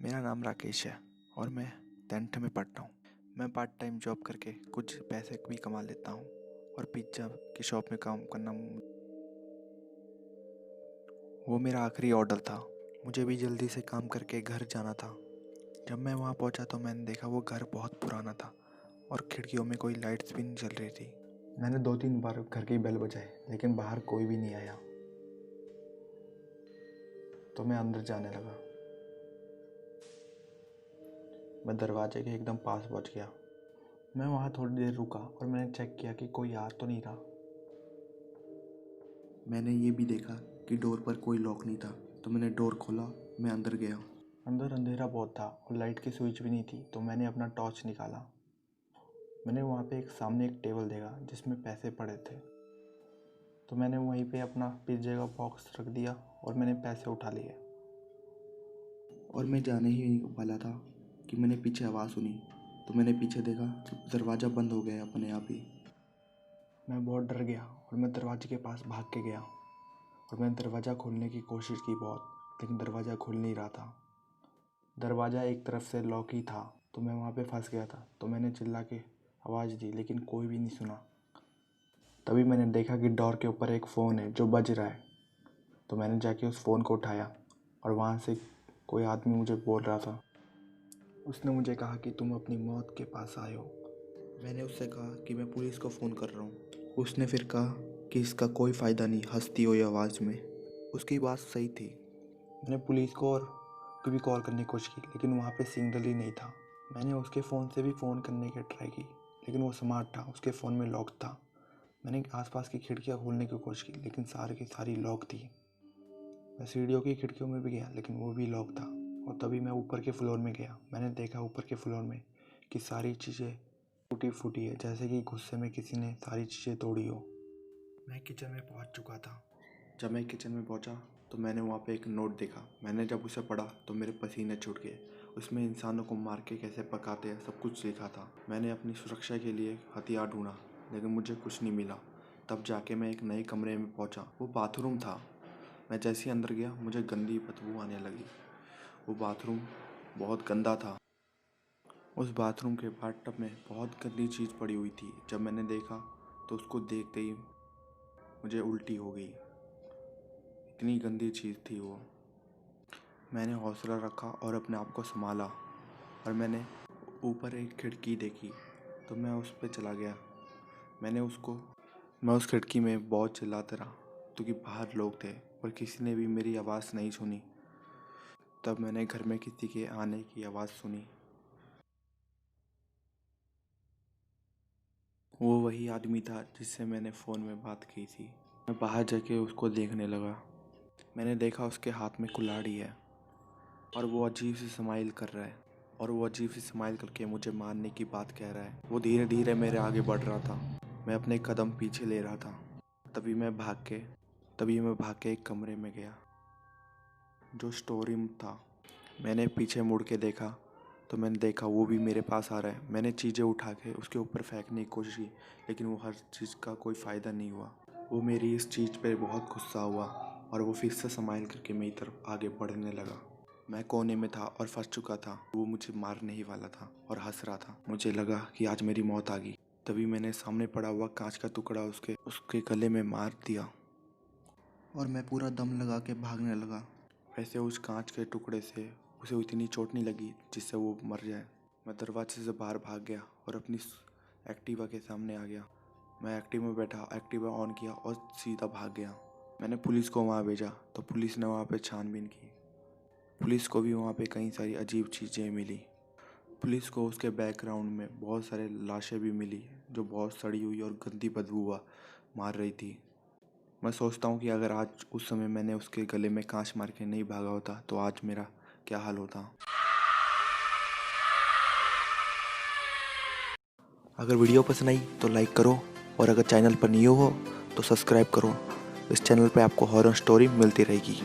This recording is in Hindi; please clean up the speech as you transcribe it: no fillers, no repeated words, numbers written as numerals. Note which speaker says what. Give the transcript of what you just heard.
Speaker 1: मेरा नाम राकेश है और मैं 10th में पढ़ता हूँ। मैं पार्ट टाइम जॉब करके कुछ पैसे भी कमा लेता हूँ और पिज़्ज़ा की शॉप में काम करना वो मेरा आखिरी ऑर्डर था। मुझे भी जल्दी से काम करके घर जाना था। जब मैं वहाँ पहुँचा तो मैंने देखा वो घर बहुत पुराना था और खिड़कियों में कोई लाइट्स भी नहीं जल रही थी। मैंने 2-3 बार घर की बेल बजाई लेकिन बाहर कोई भी नहीं आया, तो मैं अंदर जाने लगा। मैं दरवाजे के एकदम पास पहुँच गया। मैं वहाँ थोड़ी देर रुका और मैंने चेक किया कि कोई आ तो नहीं रहा। मैंने ये भी देखा कि डोर पर कोई लॉक नहीं था, तो मैंने डोर खोला। मैं अंदर गया। अंदर अंधेरा बहुत था और लाइट की स्विच भी नहीं थी, तो मैंने अपना टॉर्च निकाला। मैंने वहाँ पे सामने एक टेबल देखा जिसमें पैसे पड़े थे, तो मैंने वहीं पे अपना पिज्जे का बॉक्स रख दिया और मैंने पैसे उठा लिए। और मैं जाने ही वाला था कि मैंने पीछे आवाज़ सुनी, तो मैंने पीछे देखा तो दरवाज़ा बंद हो गया अपने आप ही। मैं बहुत डर गया और मैं दरवाजे के पास भाग के गया और मैंने दरवाज़ा खोलने की कोशिश की बहुत, लेकिन दरवाज़ा खुल नहीं रहा था। दरवाज़ा एक तरफ से लॉक ही था, तो मैं वहाँ पे फंस गया था। तो मैंने चिल्ला के आवाज़ दी लेकिन कोई भी नहीं सुना। तभी मैंने देखा कि डोर के ऊपर एक फ़ोन है जो बज रहा है, तो मैंने जाके उस फ़ोन को उठाया और वहाँ से कोई आदमी मुझे बोल रहा था। उसने मुझे कहा कि तुम अपनी मौत के पास आए हो। मैंने उससे कहा कि मैं पुलिस को फ़ोन कर रहा हूँ। उसने फिर कहा कि इसका कोई फ़ायदा नहीं, हंसती हुई आवाज़ में। उसकी बात सही थी। मैंने पुलिस को और भी कॉल करने की कोशिश की लेकिन वहाँ पे सिग्नल ही नहीं था। मैंने उसके फ़ोन से भी फ़ोन करने की ट्राई की लेकिन वो स्मार्ट था, उसके फ़ोन में लॉक था। मैंने आसपास की खिड़कियाँ खोलने की कोशिश की लेकिन सारी की सारी लॉक थी। मैं सीढ़ियों की खिड़कियों में भी गया लेकिन वो भी लॉक था। और तभी मैं ऊपर के फ्लोर में गया। मैंने देखा ऊपर के फ्लोर में कि सारी चीज़ें टूटी फूटी है, जैसे कि गुस्से में किसी ने सारी चीज़ें तोड़ी हो। मैं किचन में पहुंच चुका था। जब मैं किचन में पहुंचा तो मैंने वहाँ पे एक नोट देखा। मैंने जब उसे पढ़ा तो मेरे पसीने छूट गए। उसमें इंसानों को मार के कैसे पकाते हैं सब कुछ लिखा था। मैंने अपनी सुरक्षा के लिए हथियार ढूंढा लेकिन मुझे कुछ नहीं मिला। तब जाके मैं एक नए कमरे में पहुंचा। वो बाथरूम था। मैं जैसे ही अंदर गया मुझे गंदी बदबू आने लगी। वो बाथरूम बहुत गंदा था। उस बाथरूम के बाथटब में बहुत गंदी चीज़ पड़ी हुई थी। जब मैंने देखा तो उसको देखते ही मुझे उल्टी हो गई। इतनी गंदी चीज़ थी वो। मैंने हौसला रखा और अपने आप को संभाला और मैंने ऊपर एक खिड़की देखी, तो मैं उस पर चला गया। मैं उस खिड़की में बहुत चिल्लाता रहा क्योंकि बाहर लोग थे पर किसी ने भी मेरी आवाज़ नहीं सुनी। तब मैंने घर में किसी के आने की आवाज़ सुनी। वो वही आदमी था जिससे मैंने फ़ोन में बात की थी। मैं बाहर जाके उसको देखने लगा। मैंने देखा उसके हाथ में कुल्हाड़ी है और वो अजीब सी स्माइल कर रहा है और वो अजीब सी स्माइल करके मुझे मारने की बात कह रहा है। वो धीरे धीरे मेरे आगे बढ़ रहा था। मैं अपने कदम पीछे ले रहा था। तभी मैं भाग के एक कमरे में गया जो स्टोर रूम था। मैंने पीछे मुड़ के देखा तो मैंने देखा वो भी मेरे पास आ रहा है। मैंने चीज़ें उठा के उसके ऊपर फेंकने की कोशिश की लेकिन वो हर चीज़ का कोई फ़ायदा नहीं हुआ। वो मेरी इस चीज़ पे बहुत गुस्सा हुआ और वो फिर से स्माइल करके मेरी तरफ आगे बढ़ने लगा। मैं कोने में था और फंस चुका था। वो मुझे मारने ही वाला था और हंस रहा था। मुझे लगा कि आज मेरी मौत आ गई। तभी मैंने सामने पड़ा हुआ कांच का टुकड़ा उसके गले में मार दिया और मैं पूरा दम लगा के भागने लगा। वैसे उस कांच के टुकड़े से उसे इतनी चोट नहीं लगी जिससे वो मर जाए। मैं दरवाजे से बाहर भाग गया और अपनी एक्टिवा के सामने आ गया। मैं एक्टिवा में बैठा, एक्टिवा ऑन किया और सीधा भाग गया। मैंने पुलिस को वहाँ भेजा तो पुलिस ने वहाँ पे छानबीन की। पुलिस को भी वहाँ पे कई सारी अजीब चीज़ें मिली। पुलिस को उसके बैकग्राउंड में बहुत सारे लाशें भी मिली जो बहुत सड़ी हुई और गंदी बदबू मार रही थी। मैं सोचता हूँ कि अगर आज उस समय मैंने उसके गले में कांच मार के नहीं भागा होता तो आज मेरा क्या हाल होता। अगर वीडियो पसंद आई तो लाइक करो और अगर चैनल पर न्यू हो तो सब्सक्राइब करो। इस चैनल पे आपको हॉरर स्टोरी मिलती रहेगी।